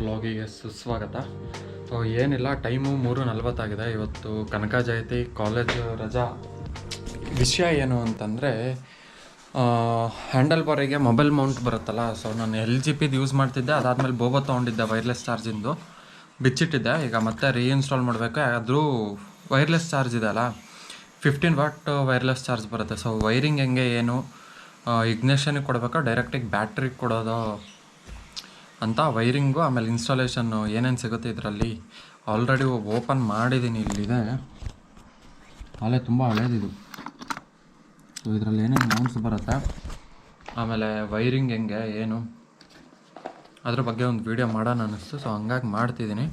ವ್ಲಾಗಿಗೆ ಸುಸ್ವಾಗತ. ಸೊ ಏನಿಲ್ಲ, ಟೈಮು 3:40 ಇವತ್ತು ಕನಕ ಜಯಂತಿ, ಕಾಲೇಜು ರಜಾ. ವಿಷಯ ಏನು ಅಂತಂದರೆ, ಹ್ಯಾಂಡಲ್ ಬಾರಿಗೆ ಮೊಬೈಲ್ ಮೌಂಟ್ ಬರುತ್ತಲ್ಲ. ಸೊ ನಾನು LGPದು ಯೂಸ್ ಮಾಡ್ತಿದ್ದೆ, ಅದಾದಮೇಲೆ ಬೋಬೋ ತೊಗೊಂಡಿದ್ದೆ ವೈರ್ಲೆಸ್ ಚಾರ್ಜಿಂದು, ಬಿಚ್ಚಿಟ್ಟಿದ್ದೆ. ಈಗ ಮತ್ತೆ ರೀಇನ್ಸ್ಟಾಲ್ ಮಾಡಬೇಕು. ಆದರೂ ವೈರ್ಲೆಸ್ ಚಾರ್ಜ್ ಇದೆ ಅಲ್ಲ, 15 ವಾಟ್ ವೈರ್ಲೆಸ್ ಚಾರ್ಜ್ ಬರುತ್ತೆ. ಸೊ ವೈರಿಂಗ್ ಹೆಂಗೆ, ಏನು ಇಗ್ನೇಷನಿಗೆ ಕೊಡಬೇಕಾ ಡೈರೆಕ್ಟಿಗೆ ಬ್ಯಾಟ್ರಿಗೆ ಕೊಡೋದು ಅಂತ ವೈರಿಂಗು, ಆಮೇಲೆ ಇನ್ಸ್ಟಾಲೇಷನ್ನು ಏನೇನು ಸಿಗುತ್ತೆ ಇದರಲ್ಲಿ. ಆಲ್ರೆಡಿ ಓಪನ್ ಮಾಡಿದ್ದೀನಿ, ಇಲ್ಲಿದೆ. ಅಲ್ಲೇ ತುಂಬ ಹಳೇದಿದು. ಸೊ ಇದರಲ್ಲಿ ಏನೇನು ಮೌಂಟ್ಸ್ ಬರುತ್ತೆ, ಆಮೇಲೆ ವೈರಿಂಗ್ ಹೆಂಗೆ ಏನು, ಅದ್ರ ಬಗ್ಗೆ ಒಂದು ವೀಡಿಯೋ ಮಾಡೋಣ ಅನ್ನಿಸ್ತು. ಸೊ ಹಂಗಾಗಿ ಮಾಡ್ತಿದ್ದೀನಿ.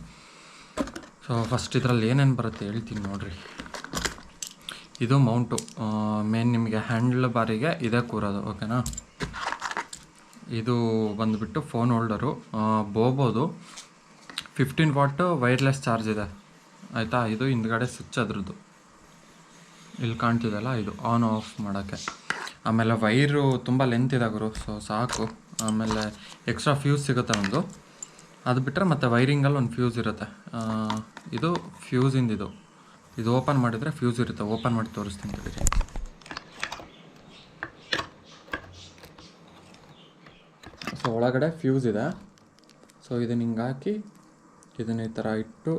ಸೊ ಫಸ್ಟ್ ಇದರಲ್ಲಿ ಏನೇನು ಬರುತ್ತೆ ಹೇಳ್ತೀನಿ ನೋಡಿರಿ. ಇದು ಮೌಂಟು, ಮೇನ್ ನಿಮಗೆ ಹ್ಯಾಂಡಲ್ ಬಾರಿಗೆ ಇದೇ ಕೂರೋದು, ಓಕೆನಾ. ಇದು ಬಂದುಬಿಟ್ಟು ಫೋನ್ ಹೋಲ್ಡರು, ಬೋಬೋದು 15 ವಾಟ್ ವೈರ್ಲೆಸ್ ಚಾರ್ಜ್ ಇದೆ, ಆಯಿತಾ. ಇದು ಹಿಂದ್ಗಡೆ ಸ್ವಿಚ್ ಅದ್ರದ್ದು ಇಲ್ಲಿ ಕಾಣ್ತಿದೆಲ್ಲ, ಇದು ಆನ್ ಆಫ್ ಮಾಡೋಕ್ಕೆ. ಆಮೇಲೆ ವೈರು ತುಂಬ ಲೆಂತ್ ಇದೆ ಗುರು, ಸೊ ಸಾಕು. ಆಮೇಲೆ ಎಕ್ಸ್ಟ್ರಾ ಫ್ಯೂಸ್ ಸಿಗುತ್ತೆ ಒಂದು, ಅದು ಬಿಟ್ಟರೆ ಮತ್ತು ವೈರಿಂಗಲ್ಲಿ ಒಂದು ಫ್ಯೂಸ್ ಇರುತ್ತೆ. ಇದು ಫ್ಯೂಸಿಂದು, ಇದು ಓಪನ್ ಮಾಡಿದರೆ ಫ್ಯೂಸ್ ಇರುತ್ತೆ. ಓಪನ್ ಮಾಡಿ ತೋರಿಸ್ತೀನಿ ತಡೀರಿ. ಸೊ ಒಳಗಡೆ ಫ್ಯೂಸ್ ಇದೆ. ಸೊ ಇದನ್ನ ಹಿಂಗೆ ಹಾಕಿ, ಇದನ್ನ ಈ ಥರ ಇಟ್ಟು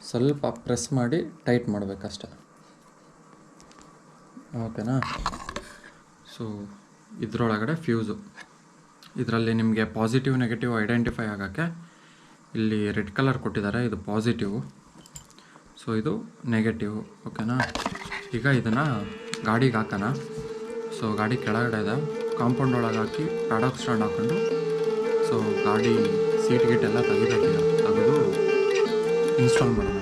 ಸ್ವಲ್ಪ ಪ್ರೆಸ್ ಮಾಡಿ ಟೈಟ್ ಮಾಡಬೇಕಷ್ಟೆ, ಓಕೆನಾ. ಸೊ ಇದರೊಳಗಡೆ ಫ್ಯೂಸು, ಇದರಲ್ಲಿ ನಿಮಗೆ ಪಾಸಿಟಿವ್ ನೆಗೆಟಿವ್ ಐಡೆಂಟಿಫೈ ಆಗೋಕ್ಕೆ ಇಲ್ಲಿ ರೆಡ್ ಕಲರ್ ಕೊಟ್ಟಿದ್ದಾರೆ, ಇದು ಪಾಸಿಟಿವು. ಸೊ ಇದು ನೆಗೆಟಿವ್, ಓಕೆನಾ. ಈಗ ಇದನ್ನು ಗಾಡಿಗೆ ಹಾಕೋಣ. ಸೊ ಗಾಡಿ ಕೆಳಗಡೆ ಇದೆ, ಕಾಂಪೌಂಡ್ ಒಳಗೆ ಹಾಕಿ ಪ್ಯಾಡಾಕ್ ಸ್ಟ್ಯಾಂಡ್ ಹಾಕ್ಕೊಂಡು, ಸೊ ಗಾಡಿ ಸೀಟ್ ಗೀಟ್ ಎಲ್ಲ ತೆಗಿಬೇಕೀಗ, ತೆಗೆದು ಇನ್ಸ್ಟಾಲ್ ಮಾಡೋಣ.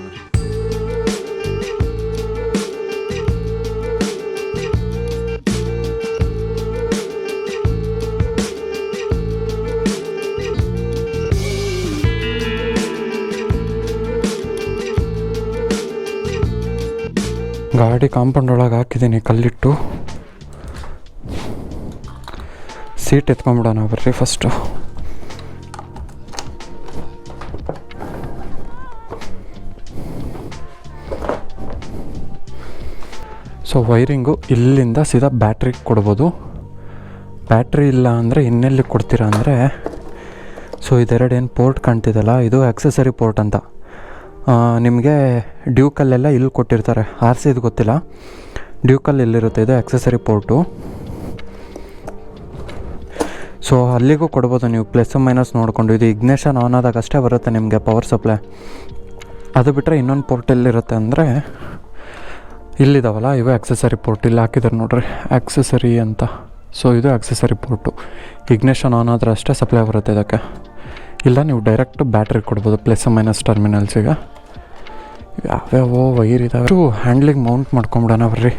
ಗಾಡಿ ಕಾಂಪೌಂಡ್ ಒಳಗೆ ಹಾಕಿದ್ದೀನಿ ಕಲ್ಲಿಟ್ಟು. ಸೀಟ್ ಎತ್ಕೊಂಡ್ಬಿಡೋಣ ಬರ್ರಿ ಫಸ್ಟು. ಸೊ ವೈರಿಂಗು ಇಲ್ಲಿಂದ ಸೀದಾ ಬ್ಯಾಟ್ರಿಗೆ ಕೊಡ್ಬೋದು. ಬ್ಯಾಟ್ರಿ ಇಲ್ಲ ಅಂದರೆ ಇನ್ನೆಲ್ಲಿ ಕೊಡ್ತೀರಾ ಅಂದರೆ, ಸೊ ಇದೆರಡು ಏನು ಪೋರ್ಟ್ ಕಾಣ್ತಿದಲ್ಲ, ಇದು ಆಕ್ಸೆಸರಿ ಪೋರ್ಟ್ ಅಂತ. ನಿಮಗೆ ಡ್ಯೂಕಲ್ಲೆಲ್ಲ ಇಲ್ಲಿ ಕೊಟ್ಟಿರ್ತಾರೆ, RCದು ಗೊತ್ತಿಲ್ಲ, ಡ್ಯೂಕಲ್ ಇಲ್ಲಿರುತ್ತೆ. ಇದು ಆಕ್ಸೆಸರಿ ಪೋರ್ಟು. ಸೊ ಅಲ್ಲಿಗೂ ಕೊಡ್ಬೋದು ನೀವು, ಪ್ಲಸ್ ಮೈನಸ್ ನೋಡಿಕೊಂಡು. ಇದು ಇಗ್ನೇಷನ್ ಆನ್ ಆದಾಗ ಅಷ್ಟೇ ಬರುತ್ತೆ ನಿಮಗೆ ಪವರ್ ಸಪ್ಲೈ. ಅದು ಬಿಟ್ಟರೆ ಇನ್ನೊಂದು ಪೋರ್ಟ್ ಎಲ್ಲಿರುತ್ತೆ ಅಂದರೆ, ಇಲ್ಲಿದ್ದಾವಲ್ಲ ಇವು ಆಕ್ಸೆಸರಿ ಪೋರ್ಟ್, ಇಲ್ಲಿ ಹಾಕಿದ್ದಾರೆ ನೋಡ್ರಿ ಆಕ್ಸೆಸರಿ ಅಂತ. ಸೊ ಇದು ಆಕ್ಸೆಸರಿ ಪೋರ್ಟು, ಇಗ್ನೇಷನ್ ಆನ್ ಆದರೆ ಅಷ್ಟೇ ಸಪ್ಲೈ ಬರುತ್ತೆ ಇದಕ್ಕೆ. ಇಲ್ಲ ನೀವು ಡೈರೆಕ್ಟು ಬ್ಯಾಟ್ರಿಗೆ ಕೊಡ್ಬೋದು, ಪ್ಲಸ್ ಮೈನಸ್ ಟರ್ಮಿನಲ್ಸಿಗೆ. ಯಾವ್ಯಾವೋ ವೈರ್ ಇದ್ದಾವೆ. ಹ್ಯಾಂಡ್ಲಿಗೆ ಮೌಂಟ್ ಮಾಡ್ಕೊಂಬಿಡೋಣ ಬರ್ರಿ.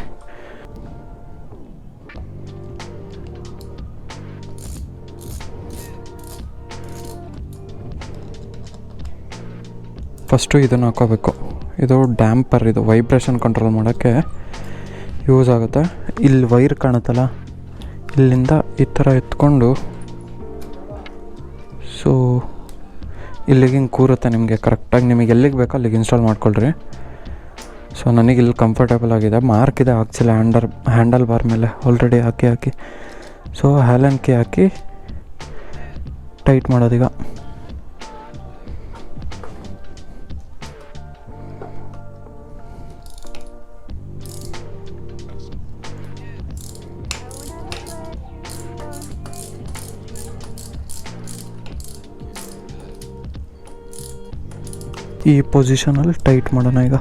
ಫಸ್ಟು ಇದನ್ನು ಹಾಕೋಬೇಕು. ಇದು ಡ್ಯಾಂಪರ್, ಇದು ವೈಬ್ರೇಷನ್ ಕಂಟ್ರೋಲ್ ಮಾಡೋಕ್ಕೆ ಯೂಸ್ ಆಗುತ್ತೆ. ಇಲ್ಲಿ ವೈರ್ ಕಾಣುತ್ತಲ್ಲ, ಇಲ್ಲಿಂದ ಈ ಥರ ಎತ್ಕೊಂಡು, ಸೊ ಇಲ್ಲಿಗೆ ಹಿಂಗೆ ಕೂರುತ್ತೆ ನಿಮಗೆ ಕರೆಕ್ಟಾಗಿ. ನಿಮಗೆ ಎಲ್ಲಿಗೆ ಬೇಕೋ ಅಲ್ಲಿಗೆ ಇನ್ಸ್ಟಾಲ್ ಮಾಡ್ಕೊಳ್ರಿ. ಸೊ ನನಗೆ ಇಲ್ಲಿ ಕಂಫರ್ಟೇಬಲ್ ಆಗಿದೆ. ಮಾರ್ಕ್ ಇದೆ ಹಾಕ್ಸಿಲ್ಲ ಹ್ಯಾಂಡಲ್ ಬಾರ್ ಮೇಲೆ, ಆಲ್ರೆಡಿ ಹಾಕಿ ಸೊ ಹ್ಯಾಲನ್ ಕೀ ಹಾಕಿ ಟೈಟ್ ಮಾಡೋದೀಗ. ಈ ಪೊಸಿಷನಲ್ಲಿ ಟೈಟ್ ಮಾಡೋಣ ಈಗ.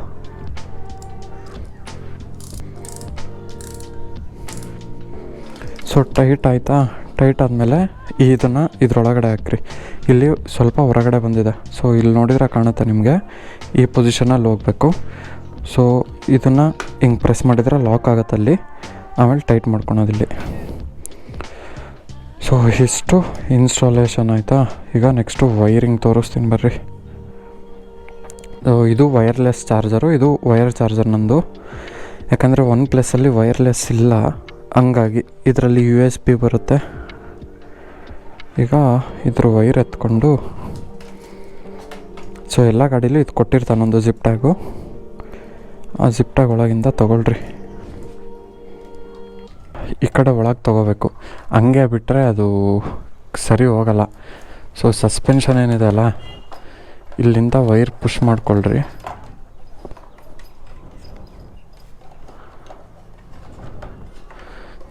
ಸೊ ಟೈಟ್ ಆಯಿತಾ? ಟೈಟ್ ಆದಮೇಲೆ ಇದನ್ನು ಇದರೊಳಗಡೆ ಹಾಕ್ರಿ. ಇಲ್ಲಿ ಸ್ವಲ್ಪ ಹೊರಗಡೆ ಬಂದಿದೆ, ಸೊ ಇಲ್ಲಿ ನೋಡಿದ್ರೆ ಕಾಣುತ್ತೆ ನಿಮಗೆ. ಈ ಪೊಸಿಷನಲ್ಲಿ ಹೋಗಬೇಕು. ಸೊ ಇದನ್ನು ಹಿಂಗೆ ಪ್ರೆಸ್ ಮಾಡಿದರೆ ಲಾಕ್ ಆಗುತ್ತೆ ಅಲ್ಲಿ, ಆಮೇಲೆ ಟೈಟ್ ಮಾಡ್ಕೊಳೋದಿಲ್ಲಿ. ಸೊ ಇಷ್ಟು ಇನ್ಸ್ಟಾಲೇಷನ್ ಆಯಿತಾ. ಈಗ ನೆಕ್ಸ್ಟು ವೈರಿಂಗ್ ತೋರಿಸ್ತೀನಿ ಬರ್ರಿ. ಇದು ವೈರ್ಲೆಸ್ ಚಾರ್ಜರು, ಇದು ವೈರ್ ಚಾರ್ಜರ್ ನಂದು. ಯಾಕಂದರೆ OnePlusಲ್ಲಿ ವೈರ್ಲೆಸ್ ಇಲ್ಲ, ಹಂಗಾಗಿ ಇದರಲ್ಲಿ USB ಬರುತ್ತೆ. ಈಗ ಇದ್ರ ವೈರ್ ಎತ್ಕೊಂಡು ಸೊ ಎಲ್ಲ ಗಾಡೀಲೂ ಇದು ಕೊಟ್ಟಿರ್ತಾನೊಂದು ಜಿಪ್ ಟ್ಯಾಗು. ಆ ಜಿಪ್ ಟ್ಯಾಗ್ ಒಳಗಿಂದ ತೊಗೊಳ್ರಿ. ಈ ಕಡೆ ಒಳಗೆ ತೊಗೋಬೇಕು, ಹಂಗೆ ಬಿಟ್ಟರೆ ಅದು ಸರಿ ಹೋಗಲ್ಲ. ಸೊ ಸಸ್ಪೆನ್ಷನ್ ಏನಿದೆ ಅಲ್ಲ, ಇಲ್ಲಿಂದ ವೈರ್ ಪುಷ್ ಮಾಡ್ಕೊಳ್ರಿ.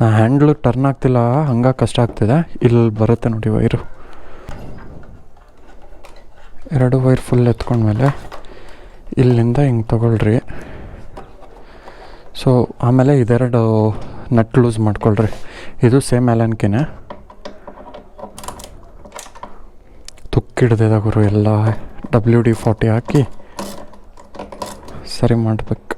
ನಾ ಹ್ಯಾಂಡ್ಲು ಟರ್ನ್ ಆಗ್ತಿಲ್ಲ, ಹಂಗೆ ಕಷ್ಟ ಆಗ್ತಿದೆ. ಇಲ್ಲಿ ಬರುತ್ತೆ ನೋಡಿ ವೈರು. 2 ವೈರ್ ಫುಲ್ ಎತ್ಕೊಂಡ್ಮೇಲೆ ಇಲ್ಲಿಂದ ಹಿಂಗೆ ತೊಗೊಳ್ರಿ. ಸೊ ಆಮೇಲೆ ಇದೆರಡು ನಟ್ ಲೂಸ್ ಮಾಡ್ಕೊಳ್ರಿ. ಇದು ಸೇಮ್ ಅಲನ್ಕಿನೇ. ತುಕ್ಕಿಡ್ದಿದೆ ಗುರು, ಎಲ್ಲ WD-40 ಹಾಕಿ ಸರಿ ಮಾಡಬೇಕು.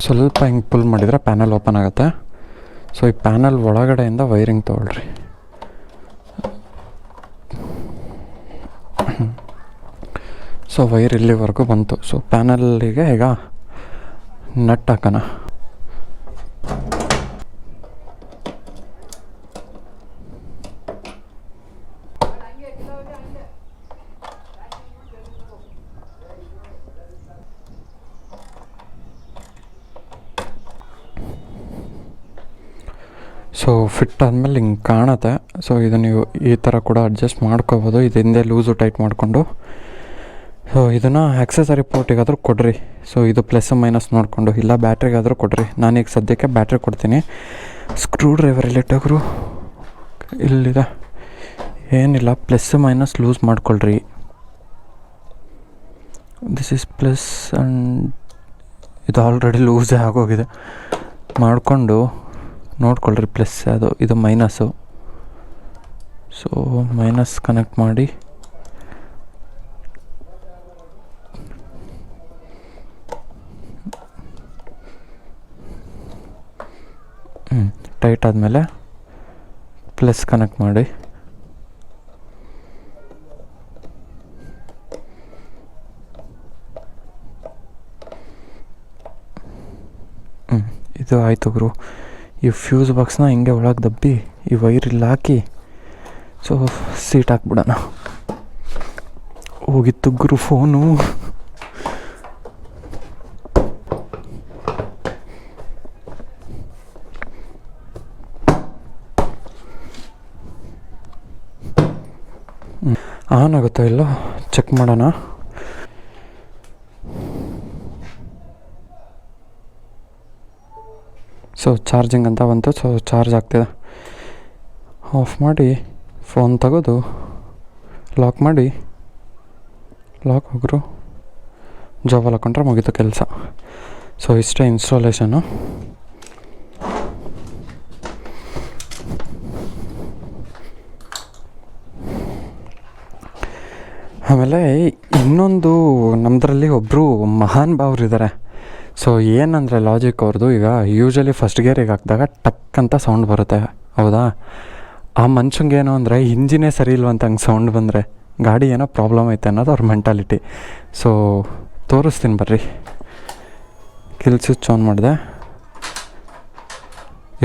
ಸ್ವಲ್ಪ ಹಿಂಗೆ ಪುಲ್ ಮಾಡಿದರೆ ಪ್ಯಾನಲ್ ಓಪನ್ ಆಗುತ್ತೆ. ಸೊ ಈ ಪ್ಯಾನಲ್ ಒಳಗಡೆಯಿಂದ ವೈರಿಂಗ್ ತೊಗೊಳ್ರಿ. ಸೊ ವೈರ್ ಇಲ್ಲಿವರೆಗೂ ಬಂತು. ಸೊ ಪ್ಯಾನಲ್ಲಿಗೆ ಈಗ ನಟ್ ಹಾಕೋಣ. ಸೊ ಫಿಟ್ ಆದಮೇಲೆ ಹಿಂಗೆ ಕಾಣುತ್ತೆ. ಸೊ ಇದು ನೀವು ಈ ಥರ ಕೂಡ ಅಡ್ಜಸ್ಟ್ ಮಾಡ್ಕೋಬೋದು, ಇದು ಹಿಂದೆ ಲೂಸು ಟೈಟ್ ಮಾಡಿಕೊಂಡು. ಸೊ ಇದನ್ನು ಆಕ್ಸೆಸರಿ ಪೋರ್ಟಿಗಾದರೂ ಕೊಡ್ರಿ. ಸೊ ಇದು ಪ್ಲಸ್ ಮೈನಸ್ ನೋಡಿಕೊಂಡು, ಇಲ್ಲ ಬ್ಯಾಟ್ರಿಗಾದರೂ ಕೊಡ್ರಿ. ನಾನೀಗ ಸದ್ಯಕ್ಕೆ ಬ್ಯಾಟ್ರಿ ಕೊಡ್ತೀನಿ. ಸ್ಕ್ರೂ ಡ್ರೈವರ್ ಇಲ್ಲಿಟ್ಟೋಗ್ರು ಇಲ್ಲಿದೆ. ಏನಿಲ್ಲ, ಪ್ಲಸ್ ಮೈನಸ್ ಲೂಸ್ ಮಾಡ್ಕೊಳ್ರಿ. ದಿಸ್ ಈಸ್ ಪ್ಲಸ್ ಆ್ಯಂಡ್ ಇದು ಆಲ್ರೆಡಿ ಲೂಸೇ ಆಗೋಗಿದೆ. ಮಾಡಿಕೊಂಡು ನೋಡ್ಕೊಳ್ರಿ ಪ್ಲಸ್, ಇದು ಮೈನಸ್ಸು. ಸೊ ಮೈನಸ್ ಕನೆಕ್ಟ್ ಮಾಡಿ ಟೈಟ್ ಆದಮೇಲೆ ಪ್ಲಸ್ ಕನೆಕ್ಟ್ ಮಾಡಿ. ಇದು ಆಯಿತು ಗುರು. ಈ ಫ್ಯೂಸ್ ಬಾಕ್ಸ್ನ ಹಿಂಗೆ ಒಳಗೆ ದಬ್ಬಿ ಈ ವೈರಿಲ್ಲಿ ಹಾಕಿ ಸೊ ಸೀಟ್ ಹಾಕ್ಬಿಡೋಣ. ಹೋಗಿತ್ತು ಗುರು ಫೋನು. ಆನ್ ಆಗುತ್ತೋ ಇಲ್ಲೋ ಚೆಕ್ ಮಾಡೋಣ. ಸೊ ಚಾರ್ಜಿಂಗ್ ಅಂತ ಬಂತು. ಸೊ ಚಾರ್ಜ್ ಆಗ್ತಿದೆ. ಆಫ್ ಮಾಡಿ ಫೋನ್ ತೆಗೆದು ಲಾಕ್ ಮಾಡಿ, ಲಾಕ್ ಹೋಗ್ರು ಜಾಬಲ್ಲಿ ಹಾಕೊಂಡ್ರೆ ಮುಗೀತು ಕೆಲಸ. ಸೊ ಇಷ್ಟೇ ಇನ್ಸ್ಟಾಲೇಷನು. ಆಮೇಲೆ ಇನ್ನೊಂದು ನಮ್ಮದ್ರಲ್ಲಿ ಒಬ್ಬರು ಮಹಾನ್ ಭಾವ್ರಿದ್ದಾರೆ. ಸೊ ಏನಂದರೆ ಲಾಜಿಕ್ ಅವ್ರದ್ದು, ಈಗ ಯೂಶ್ವಲಿ ಫಸ್ಟ್ ಗೇರಿಗೆ ಹಾಕಿದಾಗ ಟಕ್ ಅಂತ ಸೌಂಡ್ ಬರುತ್ತೆ, ಹೌದಾ? ಆ ಮನುಷ್ಯಂಗೆ ಏನೋ ಅಂದರೆ ಇಂಜಿನೇ ಸರಿ ಇಲ್ವಂತ ಹಂಗೆ ಸೌಂಡ್ ಬಂದರೆ ಗಾಡಿ ಏನೋ ಪ್ರಾಬ್ಲಮ್ ಐತೆ ಅನ್ನೋದು ಅವ್ರ ಮೆಂಟಾಲಿಟಿ. ಸೊ ತೋರಿಸ್ತೀನಿ ಬರ್ರಿ. ಕಿಲ್ ಸ್ವಿಚ್ ಆನ್ ಮಾಡಿದೆ.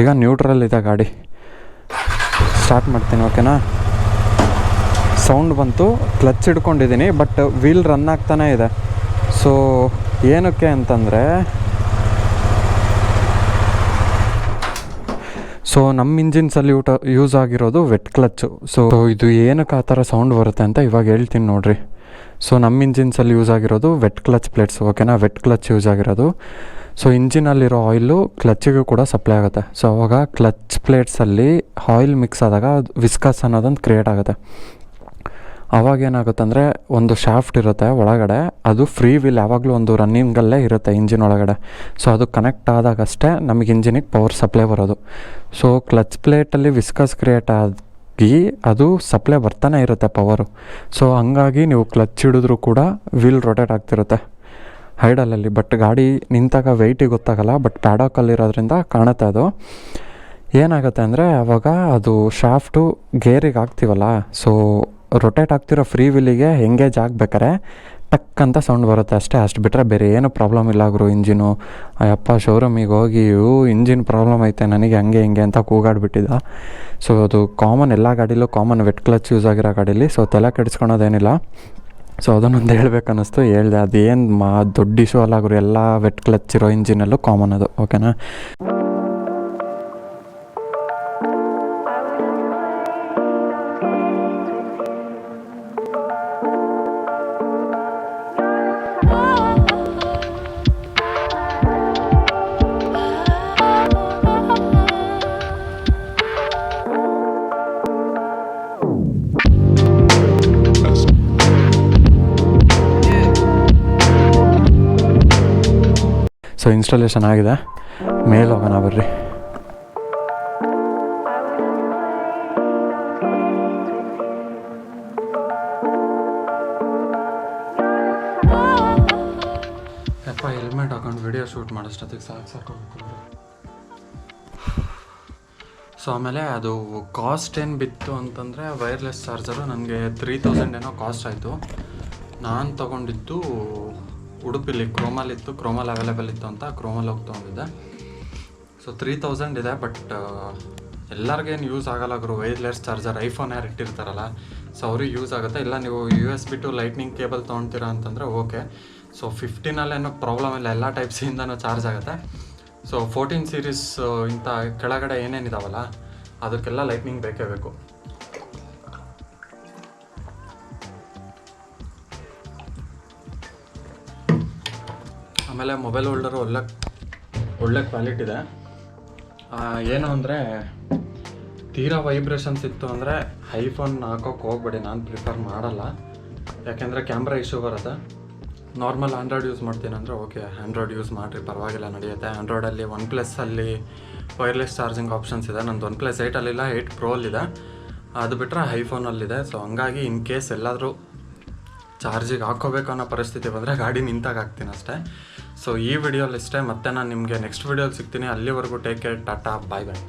ಈಗ ನ್ಯೂಟ್ರಲ್ ಇದೆ ಗಾಡಿ. ಸ್ಟಾರ್ಟ್ ಮಾಡ್ತೀನಿ, ಓಕೆನಾ? ಸೌಂಡ್ ಬಂತು, ಕ್ಲಚ್ ಹಿಡ್ಕೊಂಡಿದ್ದೀನಿ, ಬಟ್ ವೀಲ್ ರನ್ ಆಗ್ತಾನೇ ಇದೆ. ಸೊ ಏನಕ್ಕೆ ಅಂತಂದರೆ, ಸೊ ನಮ್ಮ ಇಂಜಿನ್ಸಲ್ಲಿ ಯೂಸ್ ಆಗಿರೋದು ವೆಟ್ ಕ್ಲಚ್ಚು. ಸೊ ಇದು ಏನಕ್ಕೆ ಆ ಥರ ಸೌಂಡ್ ಬರುತ್ತೆ ಅಂತ ಇವಾಗ ಹೇಳ್ತೀನಿ ನೋಡಿರಿ. ಸೊ ನಮ್ಮ ಇಂಜಿನ್ಸಲ್ಲಿ ಯೂಸ್ ಆಗಿರೋದು ವೆಟ್ ಕ್ಲಚ್ ಪ್ಲೇಟ್ಸ್, ಓಕೆನಾ? ವೆಟ್ ಕ್ಲಚ್ ಯೂಸ್ ಆಗಿರೋದು. ಸೊ ಇಂಜಿನಲ್ಲಿರೋ ಆಯಿಲು ಕ್ಲಚ್ಚಿಗೂ ಕೂಡ ಸಪ್ಲೈ ಆಗುತ್ತೆ. ಸೊ ಅವಾಗ ಕ್ಲಚ್ ಪ್ಲೇಟ್ಸಲ್ಲಿ ಆಯಿಲ್ ಮಿಕ್ಸ್ ಆದಾಗ ವಿಸ್ಕಸ್ ಅನ್ನೋದೊಂದು ಕ್ರಿಯೇಟ್ ಆಗುತ್ತೆ. ಅವಾಗೇನಾಗುತ್ತೆ ಅಂದರೆ ಒಂದು ಶಾಫ್ಟ್ ಇರುತ್ತೆ ಒಳಗಡೆ, ಅದು ಫ್ರೀ ವೀಲ್ ಯಾವಾಗಲೂ ಒಂದು ರನ್ನಿಂಗಲ್ಲೇ ಇರುತ್ತೆ ಇಂಜಿನ್ ಒಳಗಡೆ. ಸೊ ಅದು ಕನೆಕ್ಟ್ ಆದಾಗಷ್ಟೇ ನಮಗೆ ಇಂಜಿನಿಗೆ ಪವರ್ ಸಪ್ಲೈ ಬರೋದು. ಸೊ ಕ್ಲಚ್ ಪ್ಲೇಟಲ್ಲಿ ವಿಸ್ಕಸ್ ಕ್ರಿಯೇಟ್ ಆಗಿ ಅದು ಸಪ್ಲೈ ಬರ್ತಾನೆ ಇರುತ್ತೆ ಪವರು. ಸೊ ಹಂಗಾಗಿ ನೀವು ಕ್ಲಚ್ ಹಿಡಿದ್ರೂ ಕೂಡ ವೀಲ್ ರೊಟೇಟ್ ಆಗ್ತಿರುತ್ತೆ ಹೈಡಲಲ್ಲಿ. ಬಟ್ ಗಾಡಿ ನಿಂತಾಗ ವೆಯ್ಟಿಗೆ ಗೊತ್ತಾಗಲ್ಲ, ಬಟ್ ಪ್ಯಾಡಾಕಲ್ಲಿರೋದ್ರಿಂದ ಕಾಣುತ್ತೆ. ಅದು ಏನಾಗುತ್ತೆ ಅಂದರೆ ಆವಾಗ ಅದು ಶಾಫ್ಟು ಗೇರಿಗೆ ಹಾಕ್ತೀವಲ್ಲ, ಸೊ ರೊಟೇಟ್ ಆಗ್ತಿರೋ ಫ್ರೀ ವೀಲಿಗೆ ಎಂಗೇಜ್ ಆಗ್ಬೇಕಾರೆ ಟಕ್ ಅಂತ ಸೌಂಡ್ ಬರುತ್ತೆ ಅಷ್ಟೇ. ಅಷ್ಟು ಬಿಟ್ಟರೆ ಬೇರೆ ಏನೂ ಪ್ರಾಬ್ಲಮ್ ಇಲ್ಲ ಗುರು ಇಂಜಿನು. ಅಯ್ಯಪ್ಪ ಶೋರೂಮಿಗೆ ಹೋಗಿ ಇಂಜಿನ್ ಪ್ರಾಬ್ಲಮ್ ಐತೆ ನನಗೆ ಹಂಗೆ ಹಿಂಗೆ ಅಂತ ಕೂಗಾಡ್ಬಿಟ್ಟಿದ್ದ. ಸೊ ಅದು ಕಾಮನ್, ಎಲ್ಲ ಗಾಡೀಲೂ ಕಾಮನ್ ವೆಟ್ ಕ್ಲಚ್ ಯೂಸ್ ಆಗಿರೋ ಗಾಡೀಲಿ. ಸೊ ತಲೆ ಕೆಡಿಸ್ಕೊಳೋದೇನಿಲ್ಲ. ಸೊ ಅದನ್ನೊಂದು ಹೇಳ್ಬೇಕನ್ನಿಸ್ತು, ಹೇಳ್ದೆ. ಅದೇನು ದೊಡ್ಡ ಇಶ್ಯೂ ಅಲ್ಲ ಗುರು, ಎಲ್ಲ ವೆಟ್ ಕ್ಲಚ್ ಇರೋ ಇಂಜಿನಲ್ಲೂ ಕಾಮನ್ ಅದು. ಓಕೆನಾ. ಸೊ ಇನ್ಸ್ಟಾಲೇಷನ್ ಆಗಿದೆ, ಮೇಲೆ ಹೋಗೋಣ ಬರ್ರಿ. ಯಪ್ಪ ಹೆಲ್ಮೆಟ್ ಹಾಕೊಂಡು ವಿಡಿಯೋ ಶೂಟ್ ಮಾಡೋಷ್ಟೊತ್ತಿಗೆ ಸಾಕು. ಸೊ ಆಮೇಲೆ ಅದು ಕಾಸ್ಟ್ ಏನು ಬಿತ್ತು ಅಂತಂದರೆ ವೈರ್ಲೆಸ್ ಚಾರ್ಜರು ನನಗೆ 3000 ಏನೋ ಕಾಸ್ಟ್ ಆಯಿತು. ನಾನು ತೊಗೊಂಡಿದ್ದು ಉಡುಪಿಲಿ ಕ್ರೋಮಲ್ಲಿತ್ತು, ಕ್ರೋಮಲ್ಲಿ ಅವೈಲೇಬಲ್ ಇತ್ತು ಅಂತ ಕ್ರೋಮಲ್ಲಿ ಹೋಗಿ ತೊಗೊಂಡಿದ್ದೆ. ಸೊ 3000 ಇದೆ. ಬಟ್ ಎಲ್ಲರಿಗೇನು ಯೂಸ್ ಆಗಲ್ಲ ಗುರು ವೈರ್ಲೆಸ್ ಚಾರ್ಜರ್. ಐಫೋನ್ ಯಾರು ಇಟ್ಟಿರ್ತಾರಲ್ಲ, ಸೊ ಅವ್ರಿಗೆ ಯೂಸ್ ಆಗುತ್ತೆ. ಇಲ್ಲ ನೀವು USB ಟು ಲೈಟ್ನಿಂಗ್ ಕೇಬಲ್ ತೊಗೊಳ್ತೀರಾ ಅಂತಂದರೆ ಓಕೆ. ಸೊ 15ಅಲ್ಲೇನೋ ಪ್ರಾಬ್ಲಮ್ ಇಲ್ಲ, ಎಲ್ಲ ಟೈಪ್ಸಿಂದನೂ ಚಾರ್ಜ್ ಆಗುತ್ತೆ. ಸೊ 14 ಸೀರೀಸ್ ಇಂಥ ಕೆಳಗಡೆ ಏನೇನಿದಾವಲ್ಲ ಅದಕ್ಕೆಲ್ಲ ಲೈಟ್ನಿಂಗ್ ಬೇಕೇ ಬೇಕು. ಆಮೇಲೆ ಮೊಬೈಲ್ ಹೋಲ್ಡರು ಒಳ್ಳೆ ಕ್ವಾಲಿಟಿ ಇದೆ. ಏನು ಅಂದರೆ ತೀರಾ ವೈಬ್ರೇಷನ್ಸ್ ಇತ್ತು ಅಂದರೆ ಐಫೋನ್ ಹಾಕೋಕ್ಕೆ ಹೋಗ್ಬೇಡಿ, ನಾನು ಪ್ರಿಫರ್ ಮಾಡಲ್ಲ. ಯಾಕೆಂದರೆ ಕ್ಯಾಮ್ರಾ ಇಶ್ಯೂ ಬರುತ್ತೆ. ನಾರ್ಮಲ್ ಆಂಡ್ರಾಯ್ಡ್ ಯೂಸ್ ಮಾಡ್ತೀನಿ ಅಂದರೆ ಓಕೆ, ಆಂಡ್ರಾಯ್ಡ್ ಯೂಸ್ ಮಾಡಿರಿ, ಪರವಾಗಿಲ್ಲ, ನಡೆಯುತ್ತೆ. ಆಂಡ್ರಾಯ್ಡಲ್ಲಿ OnePlusಲ್ಲಿ ವೈರ್ಲೆಸ್ ಚಾರ್ಜಿಂಗ್ ಆಪ್ಷನ್ಸ್ ಇದೆ. ನಂದು OnePlus 8ಅಲ್ಲಿಲ್ಲ, 8 Proಲ್ಲಿದೆ. ಅದು ಬಿಟ್ಟರೆ ಐಫೋನಲ್ಲಿದೆ. ಸೊ ಹಂಗಾಗಿ ಇನ್ ಕೇಸ್ ಎಲ್ಲಾದರೂ ಚಾರ್ಜಿಗೆ ಹಾಕ್ಕೋಬೇಕು ಅನ್ನೋ ಪರಿಸ್ಥಿತಿ ಬಂದರೆ ಗಾಡಿ ನಿಂತಾಗ ಹಾಕ್ತೀನಿ ಅಷ್ಟೇ. ಸೊ ಈ ವಿಡಿಯೋಲಿ ಇಷ್ಟೇ. ಮತ್ತೆ ನಾನು ನಿಮಗೆ ನೆಕ್ಸ್ಟ್ ವಿಡಿಯೋಲಿ ಸಿಗ್ತೀನಿ. ಅಲ್ಲಿವರೆಗೂ ಟೇಕ್ ಕೇರ್, ಟಾಟಾ, ಬಾಯ್ ಬಾಯ್.